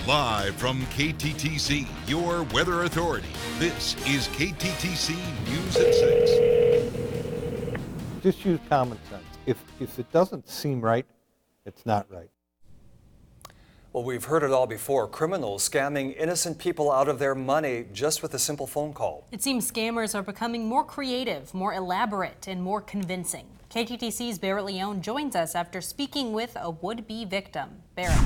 Live from KTTC, your weather authority, this is KTTC News at 6. Just use common sense. If it doesn't seem right, it's not right. Well, we've heard it all before. Criminals scamming innocent people out of their money just with a simple phone call. It seems scammers are becoming more creative, more elaborate, and more convincing. KTTC's Barrett Leone joins us after speaking with a would-be victim. Barrett.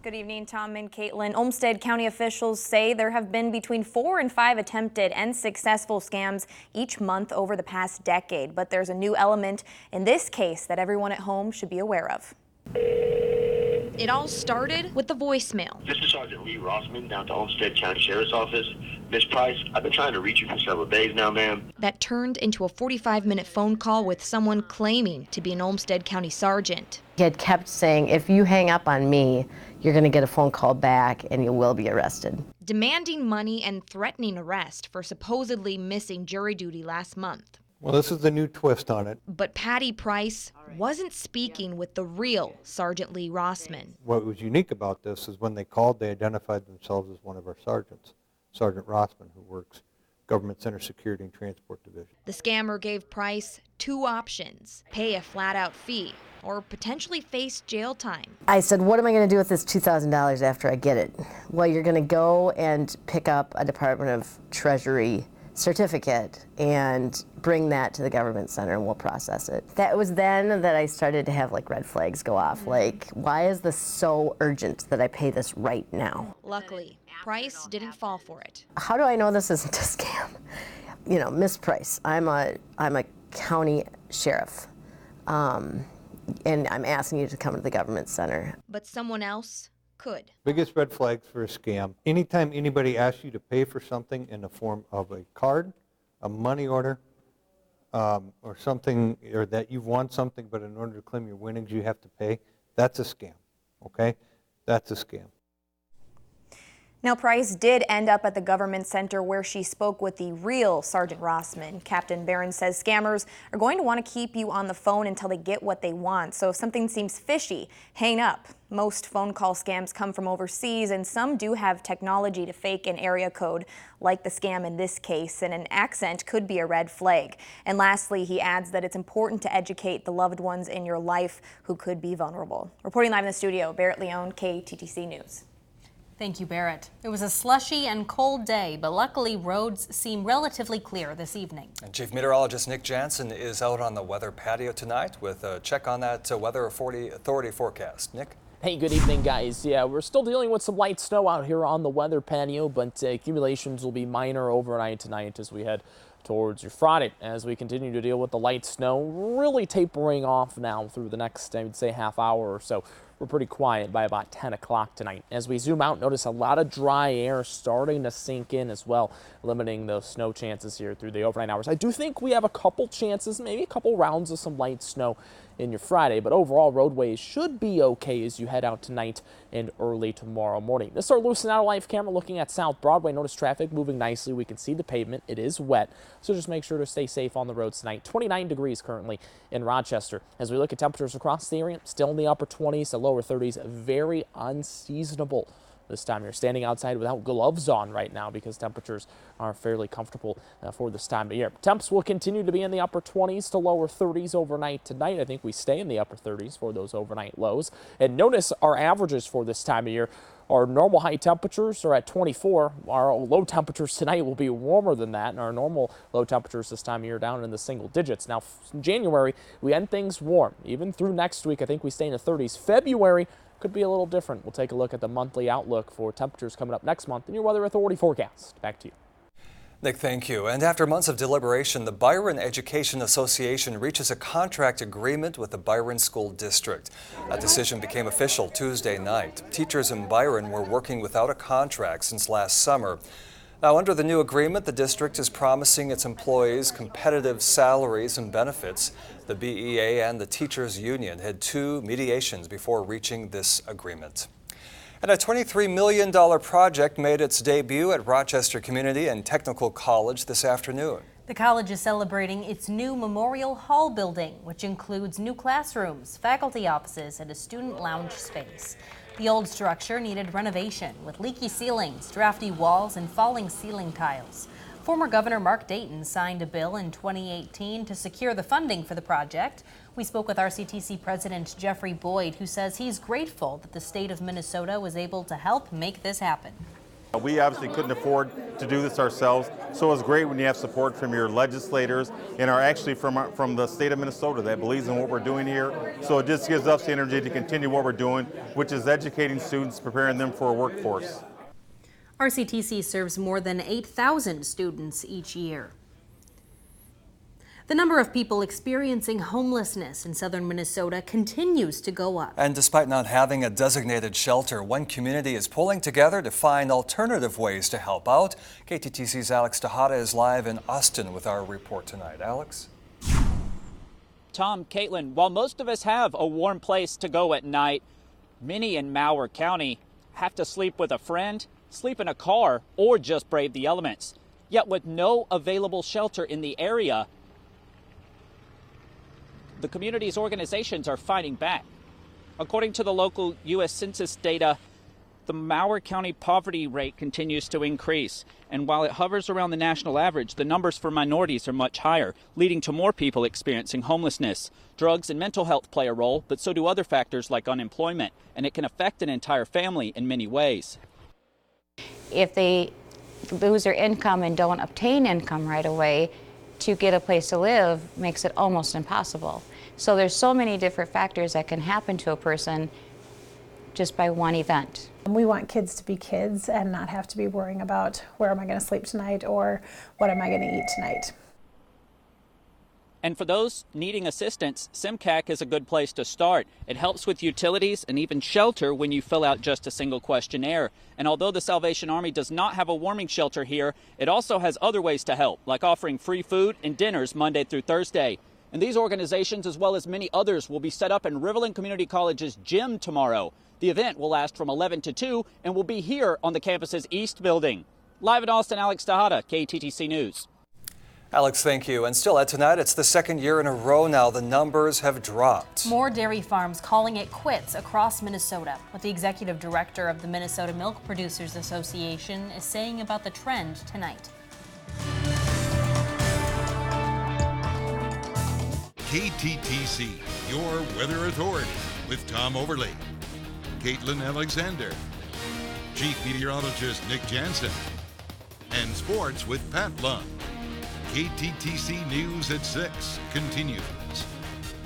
Good evening, Tom and Caitlin. Olmsted County officials say there have been between 4 and 5 attempted and successful scams each month over the past decade. But there's a new element in this case that everyone at home should be aware of. It all started with the voicemail. This is Sergeant Lee Rossman down to Olmsted County Sheriff's Office. Miss Price, I've been trying to reach you for several days now, ma'am. That turned into a 45-minute phone call with someone claiming to be an Olmsted County sergeant. He had kept saying, if you hang up on me, you're going to get a phone call back and you will be arrested. Demanding money and threatening arrest for supposedly missing jury duty last month. Well, this is the new twist on it. But Patty Price wasn't speaking with the real Sergeant Lee Rossman. What was unique about this is when they called, they identified themselves as one of our sergeants, Sergeant Rossman, who works Government Center Security and Transport Division. The scammer gave Price two options: pay a flat-out fee or potentially face jail time. I said, what am I going to do with this $2,000 after I get it? Well, you're going to go and pick up a Department of Treasury certificate and bring that to the government center and we'll process it. That was then that I started to have like red flags go off. Like, why is this so urgent that I pay this right now? Luckily, Price didn't fall for it. How do I know this isn't a scam? You know, Miss Price, I'm a county sheriff, and I'm asking you to come to the government center. But someone else could. Biggest red flags for a scam: anytime anybody asks you to pay for something in the form of a card, a money order, or something, or that you want something, but in order to claim your winnings you have to pay, that's a scam, okay? That's a scam. Now, Price did end up at the government center where she spoke with the real Sergeant Rossman. Captain Barron says scammers are going to want to keep you on the phone until they get what they want. So if something seems fishy, hang up. Most phone call scams come from overseas, and some do have technology to fake an area code, like the scam in this case, and an accent could be a red flag. And lastly, he adds that it's important to educate the loved ones in your life who could be vulnerable. Reporting live in the studio, Barrett Leone, KTTC News. Thank you, Barrett. It was a slushy and cold day, but luckily roads seem relatively clear this evening. And Chief Meteorologist Nick Jansen is out on the weather patio tonight with a check on that Weather Authority forecast. Nick? Hey, good evening, guys. Yeah, we're still dealing with some light snow out here on the weather patio, but accumulations will be minor overnight tonight as we head towards your Friday, as we continue to deal with the light snow really tapering off now through the next, I would say, half hour or so. We're pretty quiet by about 10 o'clock tonight. As we zoom out, notice a lot of dry air starting to sink in as well, limiting those snow chances here through the overnight hours. I do think we have a couple chances, maybe a couple rounds of some light snow in your Friday, but overall roadways should be okay as you head out tonight and early tomorrow morning. This is our Loosen Out of Life camera looking at South Broadway. Notice traffic moving nicely. We can see the pavement. It is wet, so just make sure to stay safe on the roads tonight. 29 degrees currently in Rochester. As we look at temperatures across the area, still in the upper 20s to lower 30s, very unseasonable this time. You're standing outside without gloves on right now because temperatures are fairly comfortable for this time of year. Temps will continue to be in the upper 20s to lower 30s overnight tonight. I think we stay in the upper 30s for those overnight lows. And notice our averages for this time of year. Our normal high temperatures are at 24. Our low temperatures tonight will be warmer than that, and our normal low temperatures this time of year down in the single digits. Now, in January, we end things warm. Even through next week, I think we stay in the 30s. February could be a little different. We'll take a look at the monthly outlook for temperatures coming up next month in your Weather Authority forecast. Back to you. Nick, thank you. And after months of deliberation, the Byron Education Association reaches a contract agreement with the Byron School District. That decision became official Tuesday night. Teachers in Byron were working without a contract since last summer. Now, under the new agreement, the district is promising its employees competitive salaries and benefits. The BEA and the Teachers Union had 2 mediations before reaching this agreement. And a $23 million project made its debut at Rochester Community and Technical College this afternoon. The college is celebrating its new Memorial Hall building, which includes new classrooms, faculty offices, and a student lounge space. The old structure needed renovation with leaky ceilings, drafty walls, and falling ceiling tiles. Former Governor Mark Dayton signed a bill in 2018 to secure the funding for the project. We spoke with RCTC President Jeffrey Boyd, who says he's grateful that the state of Minnesota was able to help make this happen. We obviously couldn't afford to do this ourselves, so it's great when you have support from your legislators and are actually from the state of Minnesota that believes in what we're doing here. So it just gives us the energy to continue what we're doing, which is educating students, preparing them for a workforce. RCTC serves more than 8,000 students each year. The number of people experiencing homelessness in southern Minnesota continues to go up. And despite not having a designated shelter, one community is pulling together to find alternative ways to help out. KTTC's Alex Tejada is live in Austin with our report tonight. Alex? Tom, Caitlin, while most of us have a warm place to go at night, many in Malheur County have to sleep with a friend, sleep in a car, or just brave the elements. Yet with no available shelter in the area, the community's organizations are fighting back. According to the local U.S. Census data, the Malheur County poverty rate continues to increase. And while it hovers around the national average, the numbers for minorities are much higher, leading to more people experiencing homelessness. Drugs and mental health play a role, but so do other factors like unemployment, and it can affect an entire family in many ways. If they lose their income and don't obtain income right away, to get a place to live makes it almost impossible. So there's so many different factors that can happen to a person just by one event. We want kids to be kids and not have to be worrying about where am I going to sleep tonight or what am I going to eat tonight. And for those needing assistance, SimCAC is a good place to start. It helps with utilities and even shelter when you fill out just a single questionnaire. And although the Salvation Army does not have a warming shelter here, it also has other ways to help, like offering free food and dinners Monday through Thursday. And these organizations, as well as many others, will be set up in Riverland Community College's gym tomorrow. The event will last from 11 to 2 and will be here on the campus's East Building. Live in Austin, Alex Tejada, KTTC News. Alex, thank you. And still at tonight, it's the second year in a row now the numbers have dropped. More dairy farms calling it quits across Minnesota. What the executive director of the Minnesota Milk Producers Association is saying about the trend tonight. KTTC, your weather authority, with Tom Overley, Caitlin Alexander, Chief Meteorologist Nick Jansen, and sports with Pat Lund. KTTC News at 6 continues.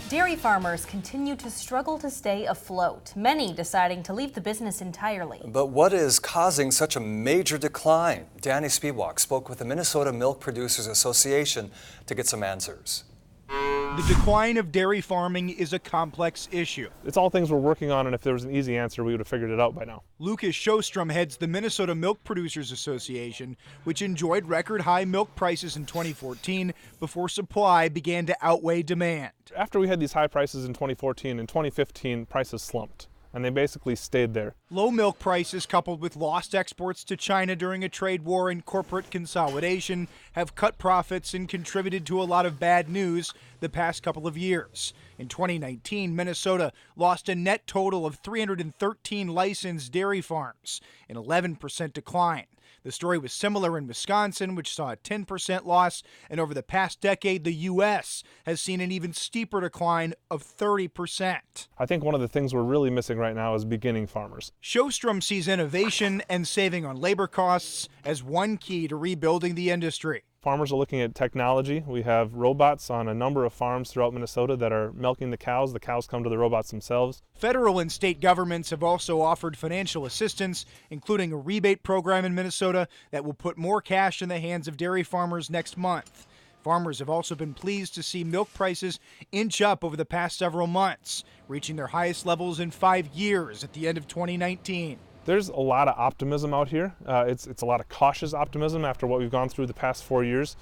Dairy farmers continue to struggle to stay afloat, many deciding to leave the business entirely. But what is causing such a major decline? Danny Spiewak spoke with the Minnesota Milk Producers Association to get some answers. The decline of dairy farming is a complex issue. It's all things we're working on, and if there was an easy answer, we would have figured it out by now. Lucas Sjostrom heads the Minnesota Milk Producers Association, which enjoyed record high milk prices in 2014 before supply began to outweigh demand. After we had these high prices in 2014, in 2015, prices slumped, and they basically stayed there. Low milk prices coupled with lost exports to China during a trade war and corporate consolidation have cut profits and contributed to a lot of bad news the past couple of years. In 2019, Minnesota lost a net total of 313 licensed dairy farms, an 11% decline. The story was similar in Wisconsin, which saw a 10% loss, and over the past decade, the U.S. has seen an even steeper decline of 30%. I think one of the things we're really missing right now is beginning farmers. Sjostrom sees innovation and saving on labor costs as one key to rebuilding the industry. Farmers are looking at technology. We have robots on a number of farms throughout Minnesota that are milking the cows. The cows come to the robots themselves. Federal and state governments have also offered financial assistance, including a rebate program in Minnesota that will put more cash in the hands of dairy farmers next month. Farmers have also been pleased to see milk prices inch up over the past several months, reaching their highest levels in 5 years at the end of 2019. There's a lot of optimism out here. It's a lot of cautious optimism after what we've gone through the past 4 years.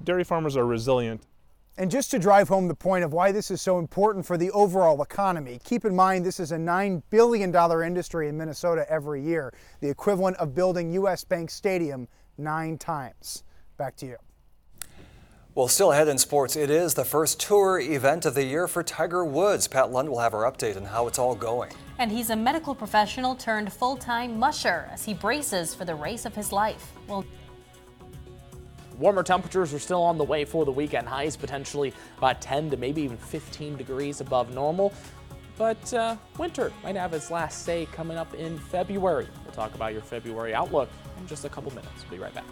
Dairy farmers are resilient. And just to drive home the point of why this is so important for the overall economy, keep in mind this is a $9 billion industry in Minnesota every year, the equivalent of building U.S. Bank Stadium 9 times. Back to you. Well, still ahead in sports, it is the first tour event of the year for Tiger Woods. Pat Lund will have our update on how it's all going. And he's a medical professional turned full-time musher as he braces for the race of his life. Well, warmer temperatures are still on the way for the weekend. Highs potentially about 10 to maybe even 15 degrees above normal. But winter might have its last say coming up in February. We'll talk about your February outlook in just a couple minutes. We'll be right back.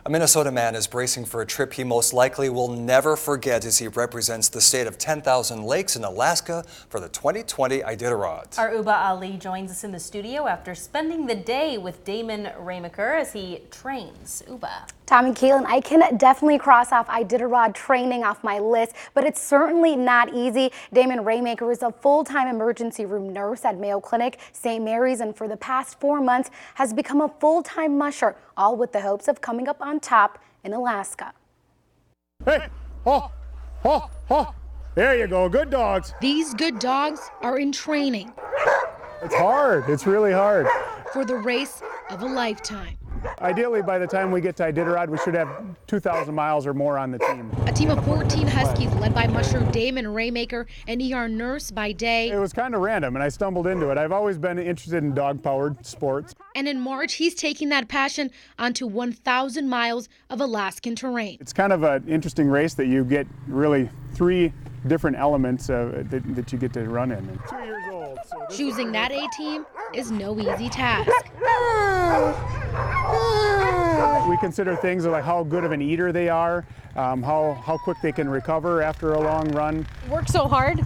A Minnesota man is bracing for a trip he most likely will never forget as he represents the state of 10,000 lakes in Alaska for the 2020 Iditarod. Our Uba Ali joins us in the studio after spending the day with Damon Ramaker as he trains. Uba. Tom and Caitlin, I can definitely cross off Iditarod training off my list, but it's certainly not easy. Damon Ramaker is a full-time emergency room nurse at Mayo Clinic, St. Mary's, and for the past 4 months has become a full-time musher, all with the hopes of coming up on top in Alaska. Hey, ho, ho, ho. There you go, good dogs. These good dogs are in training. It's hard, it's really hard. For the race of a lifetime. Ideally, by the time we get to Iditarod, we should have 2,000 miles or more on the team. A team of 14 Huskies led by musher Damon Ramaker, an ER nurse by day. It was kind of random, and I stumbled into it. I've always been interested in dog-powered sports. And in March, he's taking that passion onto 1,000 miles of Alaskan terrain. It's kind of an interesting race that you get really 3 different elements that you get to run in. 2 years old. So choosing that A-team is no easy task. We consider things like how good of an eater they are, how quick they can recover after a long run. Work so hard,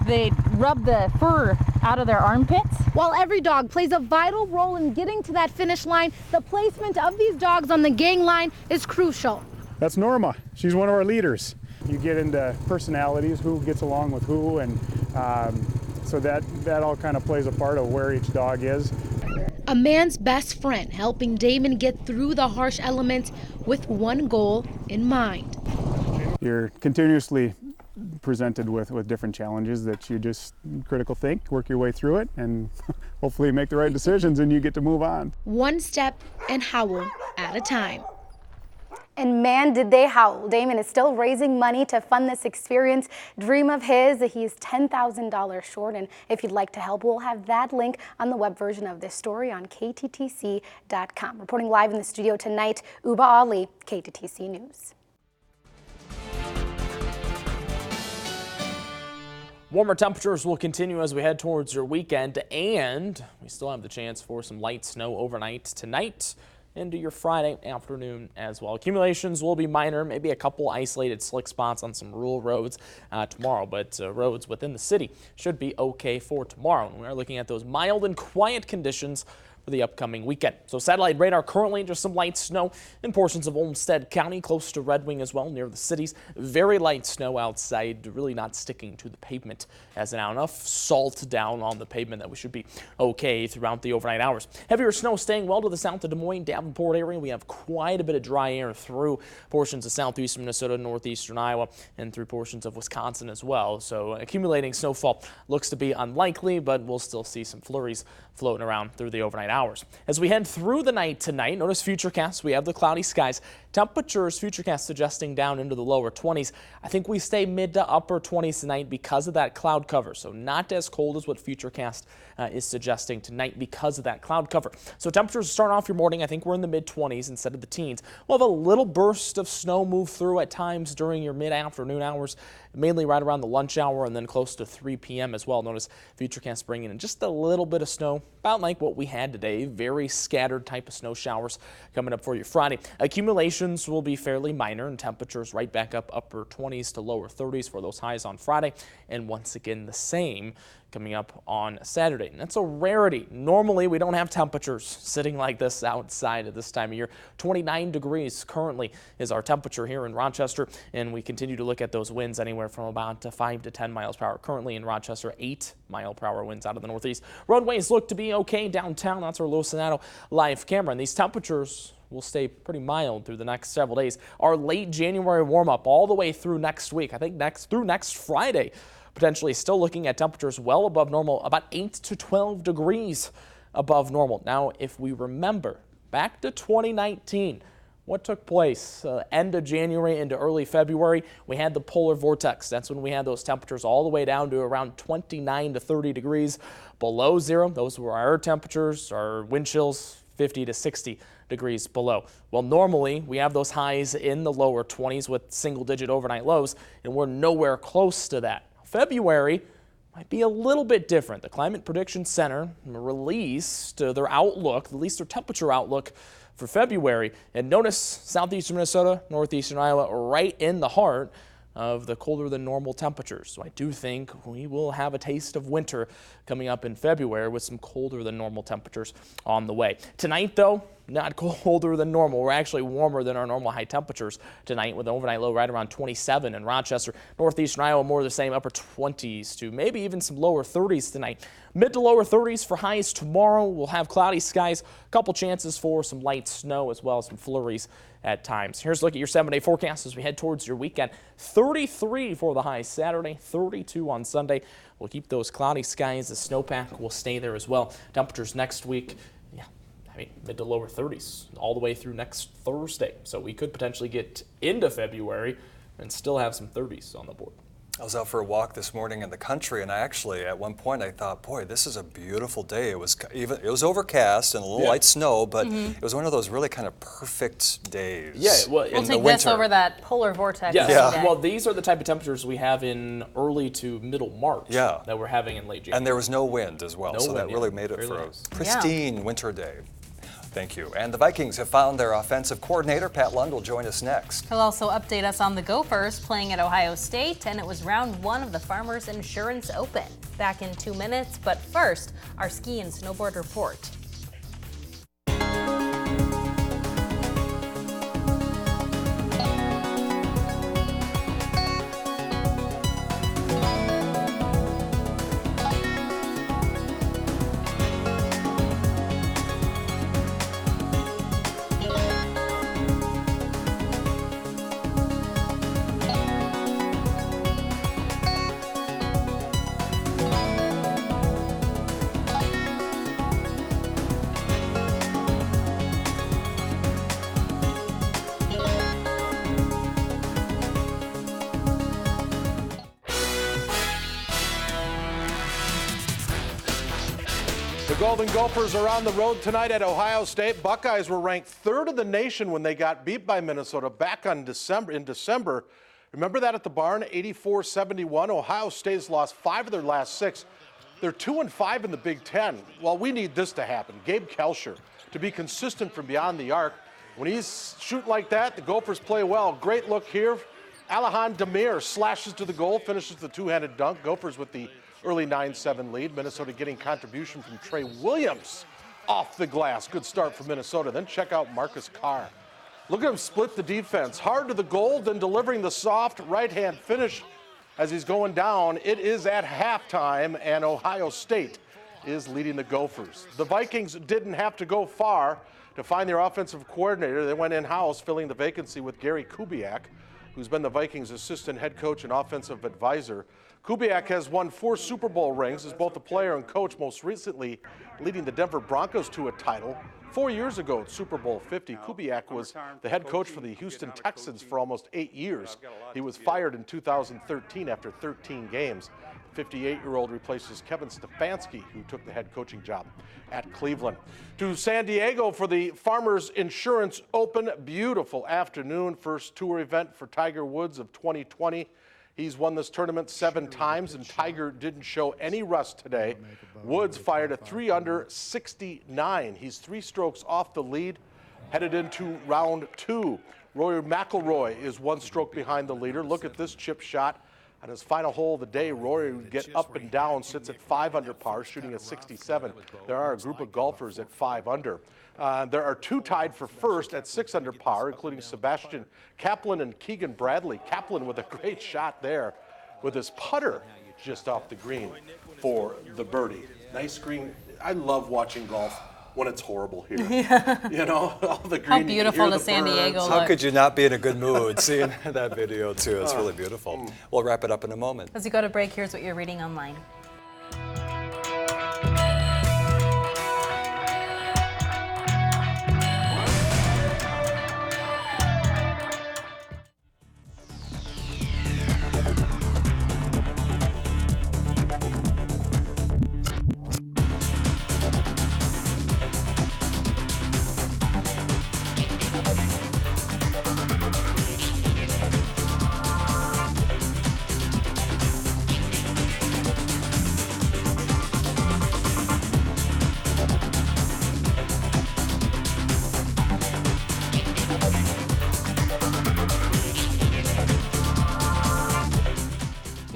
they rub the fur out of their armpits. While every dog plays a vital role in getting to that finish line, the placement of these dogs on the gang line is crucial. That's Norma. She's one of our leaders. You get into personalities, who gets along with who, and so that all kind of plays a part of where each dog is. A man's best friend, helping Damon get through the harsh elements with one goal in mind. You're continuously presented with different challenges that you just critical think, work your way through it, and hopefully make the right decisions, and you get to move on. One step and howl at a time. And man, did they howl. Damon is still raising money to fund this experience. Dream of his, he's $10,000 short. And if you'd like to help, we'll have that link on the web version of this story on KTTC.com. Reporting live in the studio tonight, Uba Ali, KTTC News. Warmer temperatures will continue as we head towards your weekend, and we still have the chance for some light snow overnight tonight into your Friday afternoon as well. Accumulations will be minor, maybe a couple isolated slick spots on some rural roads tomorrow, but roads within the city should be okay for tomorrow. And we are looking at those mild and quiet conditions for the upcoming weekend. So satellite radar currently just some light snow in portions of Olmsted County, close to Red Wing as well, near the cities. Very light snow outside, really not sticking to the pavement as now. Enough salt down on the pavement that we should be okay throughout the overnight hours. Heavier snow staying well to the south of Des Moines, Davenport area. We have quite a bit of dry air through portions of southeastern Minnesota, northeastern Iowa, and through portions of Wisconsin as well. So accumulating snowfall looks to be unlikely, but we'll still see some flurries floating around through the overnight hours. As we head through the night tonight, notice Futurecast, we have the cloudy skies. Temperatures, Futurecast suggesting down into the lower 20s. I think we stay mid to upper 20s tonight because of that cloud cover. So not as cold as what Futurecast is suggesting tonight because of that cloud cover. So temperatures start off your morning. I think we're in the mid 20s instead of the teens. We'll have a little burst of snow move through at times during your mid-afternoon hours, mainly right around the lunch hour and then close to 3 p.m. as well. Notice Futurecast bringing in just a little bit of snow, about like what we had today. Very scattered type of snow showers coming up for you Friday. Accumulations will be fairly minor and temperatures right back up upper 20s to lower 30s for those highs on Friday. And once again, the same coming up on Saturday. And that's a rarity. Normally, we don't have temperatures sitting like this outside at this time of year. 29 degrees currently is our temperature here in Rochester, and we continue to look at those winds anywhere from about 5 to 10 miles per hour. Currently in Rochester, 8 mile per hour winds out of the northeast. Roadways look to be okay downtown. That's our Los Sonato live camera, and these temperatures will stay pretty mild through the next several days. Our late January warm-up all the way through next week, I think through next Friday, potentially still looking at temperatures well above normal, about 8 to 12 degrees above normal. Now, if we remember back to 2019, what took place end of January into early February, we had the polar vortex. That's when we had those temperatures all the way down to around 29 to 30 degrees below zero. Those were our temperatures, our wind chills 50 to 60 degrees below. Well, normally we have those highs in the lower 20s with single-digit overnight lows, and we're nowhere close to that. February might be a little bit different. The Climate Prediction Center released their outlook, at least their temperature outlook for February. And notice southeastern Minnesota, northeastern Iowa, right in the heart of the colder than normal temperatures. So I do think we will have a taste of winter coming up in February with some colder than normal temperatures on the way. Tonight, though, not colder than normal. We're actually warmer than our normal high temperatures tonight with an overnight low right around 27 in Rochester. Northeastern Iowa more the same, upper 20s to maybe even some lower 30s tonight. Mid to lower 30s for highs tomorrow. We'll have cloudy skies, a couple chances for some light snow as well as some flurries at times. Here's a look at your 7-day forecast as we head towards your weekend. 33 for the high Saturday, 32 on Sunday. We'll keep those cloudy skies. The snowpack will stay there as well. Temperatures next week, mid to lower 30s all the way through next Thursday. So we could potentially get into February and still have some 30s on the board. I was out for a walk this morning in the country, and I actually, at one point, I thought, boy, this is a beautiful day. It was overcast and a little light snow, but it was one of those really kind of perfect days. Yeah, well, we'll take this over that polar vortex. Yeah. Well, these are the type of temperatures we have in early to middle March that we're having in late January. And there was no wind as well, so that really made it Very for nice. a pristine winter day. Thank you. And the Vikings have found their offensive coordinator. Pat Lund will join us next. He'll also update us on the Gophers playing at Ohio State, and it was round 1 of the Farmers Insurance Open. Back in 2 minutes, but first, our ski and snowboard report. The Golden Gophers are on the road tonight at Ohio State. Buckeyes were ranked 3rd in the nation when they got beat by Minnesota back in December. Remember that at the barn, 84-71. Ohio State's lost 5 of their last 6. They're 2-5 in the Big Ten. Well, we need this to happen. Gabe Kelscher to be consistent from beyond the arc. When he's shooting like that, the Gophers play well. Great look here. Alahan Demir slashes to the goal, finishes the two-handed dunk. Gophers with the early 9-7 lead. Minnesota getting contribution from Trey Williams off the glass. Good start for Minnesota. Then check out Marcus Carr. Look at him split the defense. Hard to the goal, then delivering the soft right-hand finish as he's going down. It is at halftime, and Ohio State is leading the Gophers. The Vikings didn't have to go far to find their offensive coordinator. They went in-house, filling the vacancy with Gary Kubiak, who's been the Vikings' assistant head coach and offensive advisor. Kubiak has won 4 Super Bowl rings as both a player and coach, most recently leading the Denver Broncos to a title. 4 years ago at Super Bowl 50, Kubiak was the head coach for the Houston Texans for almost 8 years. He was fired in 2013 after 13 games. The 58-year-old replaces Kevin Stefanski, who took the head coaching job at Cleveland. To San Diego for the Farmers Insurance Open. Beautiful afternoon. First tour event for Tiger Woods of 2020. He's won this tournament 7 times, and Tiger didn't show any rust today. Woods fired a 3-under 69. He's 3 strokes off the lead, headed into round 2. Rory McIlroy is 1 stroke behind the leader. Look at this chip shot. On his final hole of the day, Rory would get up and down, sits at 5 under par, shooting a 67. There are a group of golfers at 5 under. There are 2 tied for first at 6 under par, including Sebastian Kaplan and Keegan Bradley. Kaplan with a great shot there with his putter just off the green for the birdie. Nice green. I love watching golf when it's horrible here. You know, all the green. How beautiful does San Diego look? How could you not be in a good mood seeing that video too? It's really beautiful. We'll wrap it up in a moment. As you go to break, here's what you're reading online.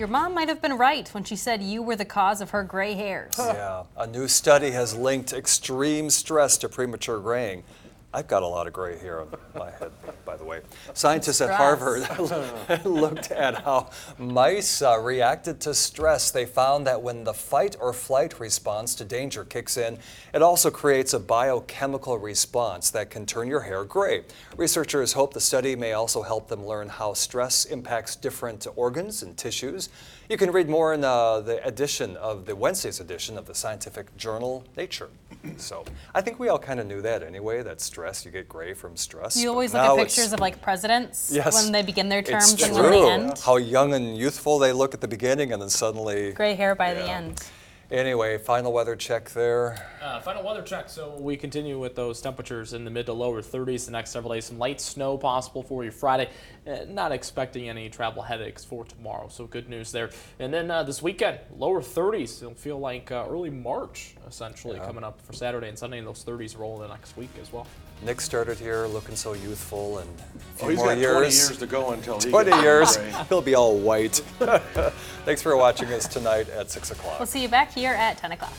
Your mom might have been right when she said you were the cause of her gray hairs. Yeah, a new study has linked extreme stress to premature graying. I've got a lot of gray hair on my head, by the way. Scientists at Harvard looked at how mice reacted to stress. They found that when the fight or flight response to danger kicks in, it also creates a biochemical response that can turn your hair gray. Researchers hope the study may also help them learn how stress impacts different organs and tissues. You can read more in the Wednesday's edition of the scientific journal Nature. So I think we all kind of knew that anyway, that stress, you get gray from stress. You always look at pictures of like presidents when they begin their terms and when they end. How young and youthful they look at the beginning and then suddenly gray hair by the end. Anyway, final weather check there. Final weather check. So we continue with those temperatures in the mid to lower 30s the next several days. Some light snow possible for you Friday. Not expecting any travel headaches for tomorrow. So good news there. And then this weekend, lower 30s. It'll feel like early March, essentially, coming up for Saturday and Sunday. And those 30s roll the next week as well. Nick started here looking so youthful, and a few he's more got years. 20 years to go until he 20 gets years. gray. He'll be all white. Thanks for watching us tonight at 6 o'clock. We'll see you back here at 10 o'clock.